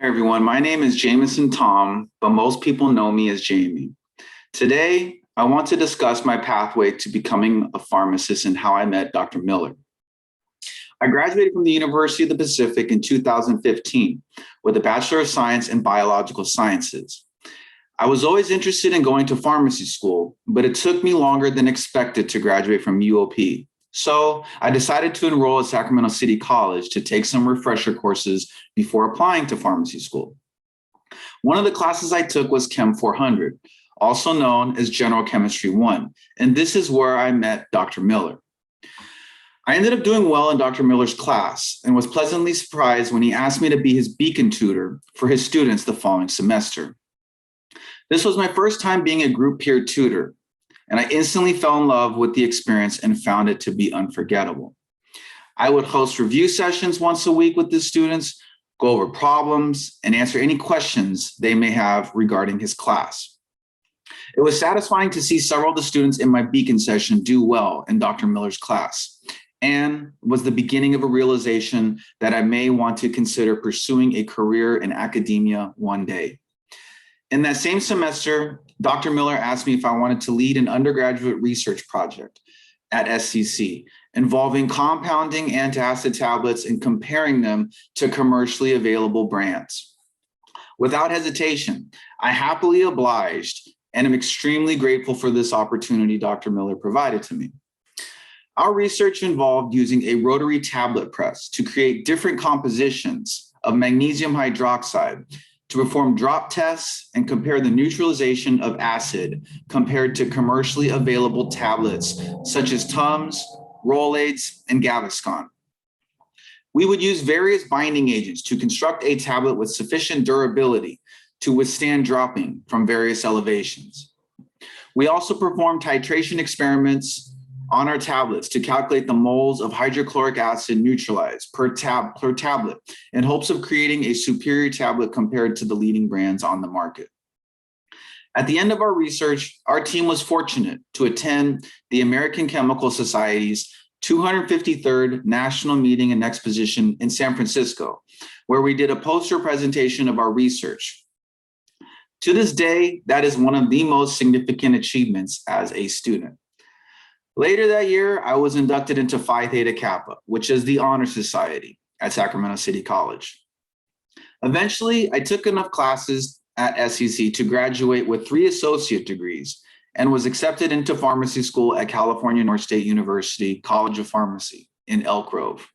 Hi, everyone. My name is Jamieson Thom, but most people know me as Jamie. Today, I want to discuss my pathway to becoming a pharmacist and how I met Dr. Miller. I graduated from the University of the Pacific in 2015 with a Bachelor of Science in Biological Sciences. I was always interested in going to pharmacy school, but it took me longer than expected to graduate from UOP. So I decided to enroll at Sacramento City College to take some refresher courses before applying to pharmacy school. One of the classes I took was Chem 400, also known as General Chemistry 1, and this is where I met Dr. Miller. I ended up doing well in Dr. Miller's class and was pleasantly surprised when he asked me to be his beacon tutor for his students the following semester. This was my first time being a group peer tutor, and I instantly fell in love with the experience and found it to be unforgettable. I would host review sessions once a week with the students, go over problems, and answer any questions they may have regarding his class. It was satisfying to see several of the students in my beacon session do well in Dr. Miller's class, and was the beginning of a realization that I may want to consider pursuing a career in academia one day. In that same semester, Dr. Miller asked me if I wanted to lead an undergraduate research project at SCC involving compounding antacid tablets and comparing them to commercially available brands. Without hesitation, I happily obliged and am extremely grateful for this opportunity Dr. Miller provided to me. Our research involved using a rotary tablet press to create different compositions of magnesium hydroxide to perform drop tests and compare the neutralization of acid compared to commercially available tablets such as Tums, Rolaids, and Gaviscon. We would use various binding agents to construct a tablet with sufficient durability to withstand dropping from various elevations. We also performed titration experiments on our tablets to calculate the moles of hydrochloric acid neutralized per tablet in hopes of creating a superior tablet compared to the leading brands on the market. At the end of our research, our team was fortunate to attend the American Chemical Society's 253rd National Meeting and Exposition in San Francisco, where we did a poster presentation of our research. To this day, that is one of the most significant achievements as a student. Later that year, I was inducted into Phi Theta Kappa, which is the honor society at Sacramento City College. Eventually, I took enough classes at SEC to graduate with 3 associate degrees and was accepted into pharmacy school at California North State University College of Pharmacy in Elk Grove.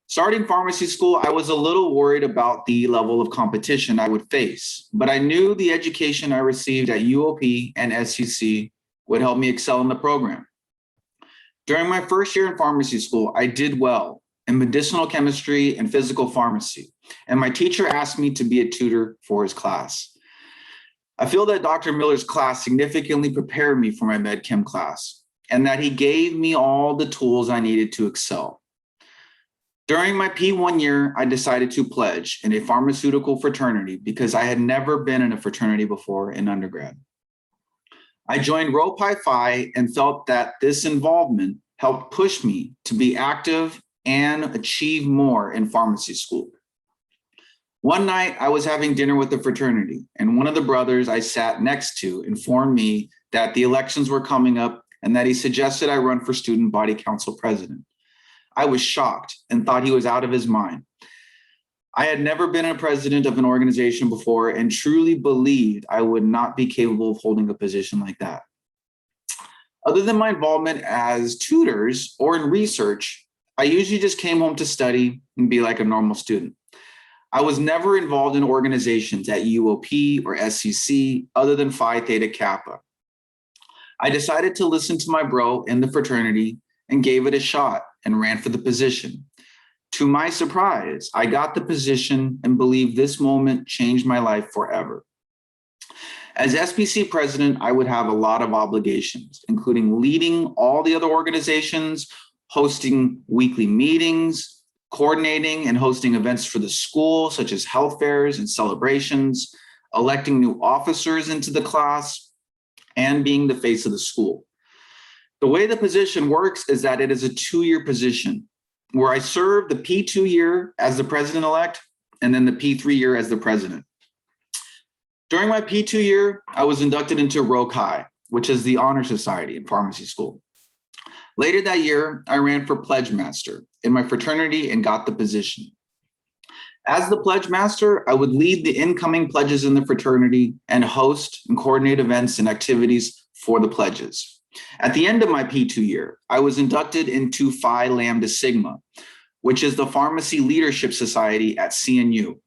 Starting pharmacy school, I was a little worried about the level of competition I would face, but I knew the education I received at UOP and SEC would help me excel in the program. During my first year in pharmacy school, I did well in medicinal chemistry and physical pharmacy, and my teacher asked me to be a tutor for his class. I feel that Dr. Miller's class significantly prepared me for my med chem class, and that he gave me all the tools I needed to excel. During my P1 year, I decided to pledge in a pharmaceutical fraternity because I had never been in a fraternity before in undergrad. I joined Rho Pi Phi and felt that this involvement helped push me to be active and achieve more in pharmacy school. One night, I was having dinner with the fraternity, and one of the brothers I sat next to informed me that the elections were coming up and that he suggested I run for student body council president. I was shocked and thought he was out of his mind. I had never been a president of an organization before and truly believed I would not be capable of holding a position like that. Other than my involvement as tutors or in research, I usually just came home to study and be like a normal student. I was never involved in organizations at UOP or SCC other than Phi Theta Kappa. I decided to listen to my bro in the fraternity and gave it a shot and ran for the position. To my surprise, I got the position and believe this moment changed my life forever. As SPC president, I would have a lot of obligations, including leading all the other organizations, hosting weekly meetings, coordinating and hosting events for the school, such as health fairs and celebrations, electing new officers into the class, and being the face of the school. The way the position works is that it is a 2-year position, where I serve the P2 year as the president-elect and then the P3 year as the president. During my P2 year, I was inducted into Rho Chi, which is the honor society in pharmacy school. Later that year, I ran for pledge master in my fraternity and got the position. As the pledge master, I would lead the incoming pledges in the fraternity and host and coordinate events and activities for the pledges. At the end of my P2 year, I was inducted into Phi Lambda Sigma, which is the Pharmacy Leadership Society at CNU.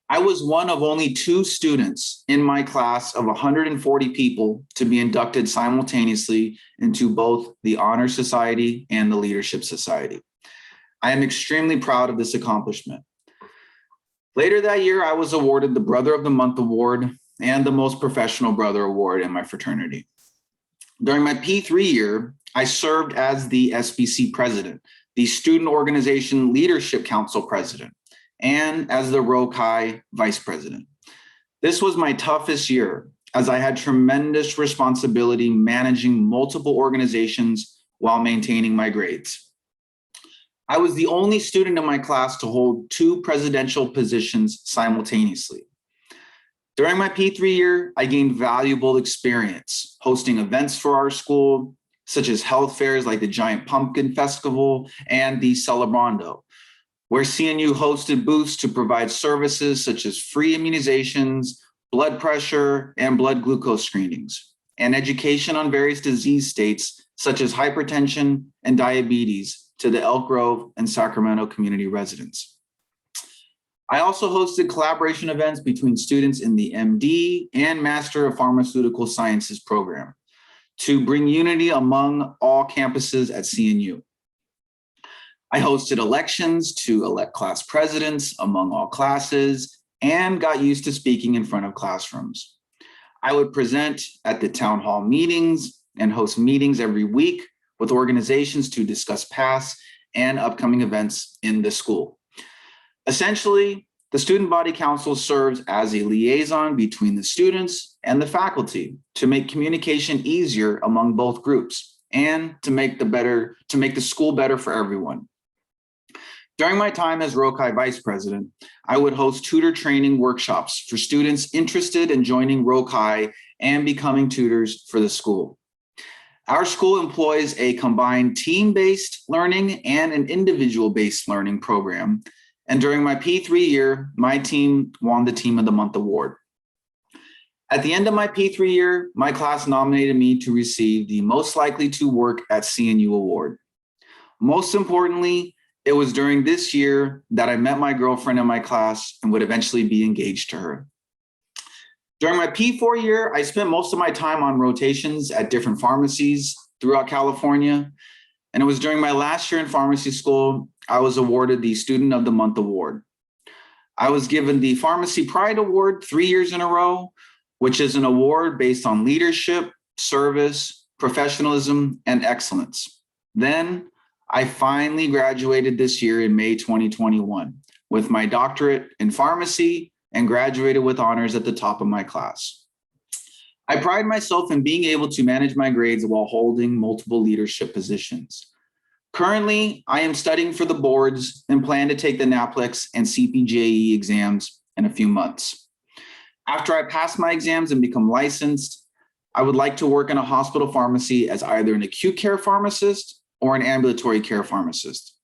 I was one of only 2 students in my class of 140 people to be inducted simultaneously into both the Honor Society and the Leadership Society. I am extremely proud of this accomplishment. Later that year, I was awarded the Brother of the Month Award and the Most Professional Brother Award in my fraternity. During my P3 year, I served as the SBC president, the Student Organization Leadership Council president, and as the Rho Chi vice president. This was my toughest year as I had tremendous responsibility managing multiple organizations while maintaining my grades. I was the only student in my class to hold 2 presidential positions simultaneously. During my P3 year, I gained valuable experience hosting events for our school, such as health fairs like the Giant Pumpkin Festival and the Celebrando, where CNU hosted booths to provide services such as free immunizations, blood pressure, and blood glucose screenings, and education on various disease states such as hypertension and diabetes to the Elk Grove and Sacramento community residents. I also hosted collaboration events between students in the MD and Master of Pharmaceutical Sciences program to bring unity among all campuses at CNU. I hosted elections to elect class presidents among all classes and got used to speaking in front of classrooms. I would present at the town hall meetings and host meetings every week with organizations to discuss past and upcoming events in the school. Essentially, the Student Body Council serves as a liaison between the students and the faculty to make communication easier among both groups and to make the school better for everyone. During my time as Rho Chi Vice President, I would host tutor training workshops for students interested in joining Rho Chi and becoming tutors for the school. Our school employs a combined team-based learning and an individual-based learning program. And during my P3 year, my team won the Team of the Month award. At the end of my P3 year, my class nominated me to receive the Most Likely to Work at CNU award. Most importantly, it was during this year that I met my girlfriend in my class and would eventually be engaged to her. During my P4 year, I spent most of my time on rotations at different pharmacies throughout California. And it was during my last year in pharmacy school, I was awarded the Student of the Month award. I was given the Pharmacy Pride Award 3 years in a row, which is an award based on leadership, service, professionalism, and excellence. Then I finally graduated this year in May 2021 with my doctorate in pharmacy and graduated with honors at the top of my class. I pride myself in being able to manage my grades while holding multiple leadership positions. Currently, I am studying for the boards and plan to take the NAPLEX and CPJE exams in a few months. After I pass my exams and become licensed, I would like to work in a hospital pharmacy as either an acute care pharmacist or an ambulatory care pharmacist.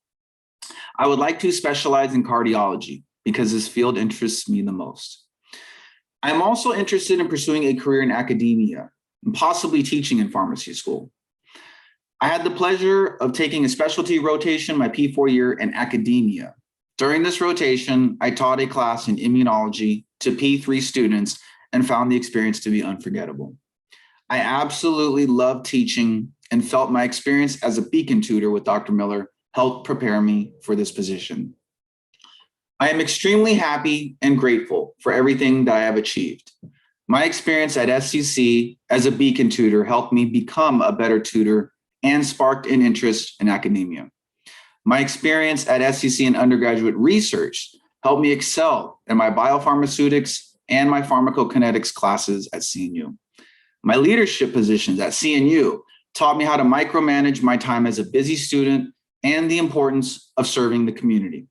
I would like to specialize in cardiology because this field interests me the most. I'm also interested in pursuing a career in academia and possibly teaching in pharmacy school. I had the pleasure of taking a specialty rotation my P4 year in academia. During this rotation, I taught a class in immunology to P3 students and found the experience to be unforgettable. I absolutely loved teaching and felt my experience as a beacon tutor with Dr. Miller helped prepare me for this position. I am extremely happy and grateful for everything that I have achieved. My experience at SCC as a beacon tutor helped me become a better tutor and sparked an interest in academia. My experience at SCC in undergraduate research helped me excel in my biopharmaceutics and my pharmacokinetics classes at CNU. My leadership positions at CNU taught me how to micromanage my time as a busy student and the importance of serving the community.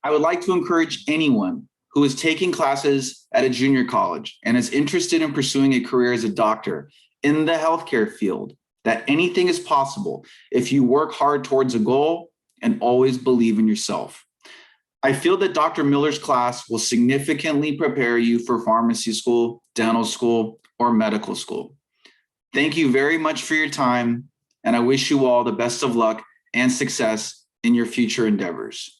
I would like to encourage anyone who is taking classes at a junior college and is interested in pursuing a career as a doctor in the healthcare field that anything is possible if you work hard towards a goal and always believe in yourself. I feel that Dr. Miller's class will significantly prepare you for pharmacy school, dental school, or medical school. Thank you very much for your time, and I wish you all the best of luck and success in your future endeavors.